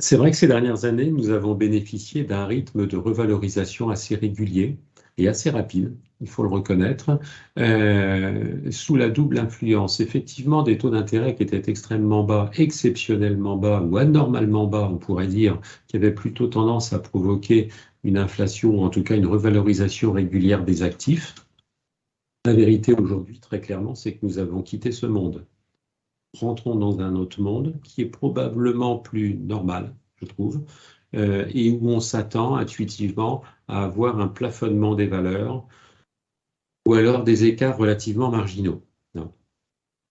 C'est vrai que ces dernières années, nous avons bénéficié d'un rythme de revalorisation assez régulier et assez rapide, il faut le reconnaître, sous la double influence, effectivement, des taux d'intérêt qui étaient extrêmement bas, exceptionnellement bas ou anormalement bas, on pourrait dire, qui avaient plutôt tendance à provoquer une inflation ou en tout cas une revalorisation régulière des actifs. La vérité aujourd'hui, très clairement, c'est que nous avons quitté ce monde. Rentrons dans un autre monde qui est probablement plus normal, je trouve, et où on s'attend intuitivement à avoir un plafonnement des valeurs ou alors des écarts relativement marginaux. Non.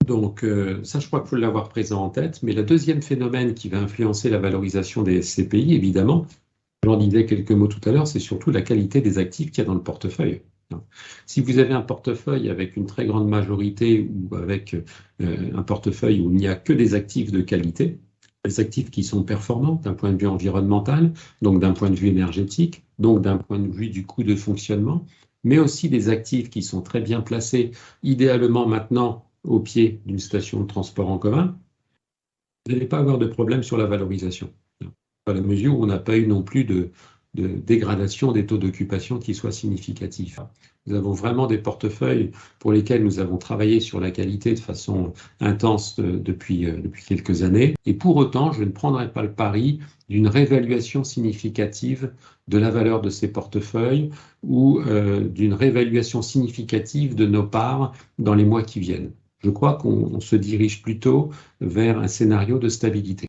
Donc, ça, je crois qu'il faut l'avoir présent en tête. Mais le deuxième phénomène qui va influencer la valorisation des SCPI, évidemment, j'en disais quelques mots tout à l'heure, c'est surtout la qualité des actifs qu'il y a dans le portefeuille. Si vous avez un portefeuille avec une très grande majorité ou avec un portefeuille où il n'y a que des actifs de qualité, des actifs qui sont performants d'un point de vue environnemental, donc d'un point de vue énergétique, donc d'un point de vue du coût de fonctionnement, mais aussi des actifs qui sont très bien placés, idéalement maintenant au pied d'une station de transport en commun, vous n'allez pas avoir de problème sur la valorisation, à la mesure où on n'a pas eu non plus de dégradation des taux d'occupation qui soit significatif. Nous avons vraiment des portefeuilles pour lesquels nous avons travaillé sur la qualité de façon intense depuis quelques années. Et pour autant, je ne prendrai pas le pari d'une réévaluation significative de la valeur de ces portefeuilles ou d'une réévaluation significative de nos parts dans les mois qui viennent. Je crois qu'on se dirige plutôt vers un scénario de stabilité.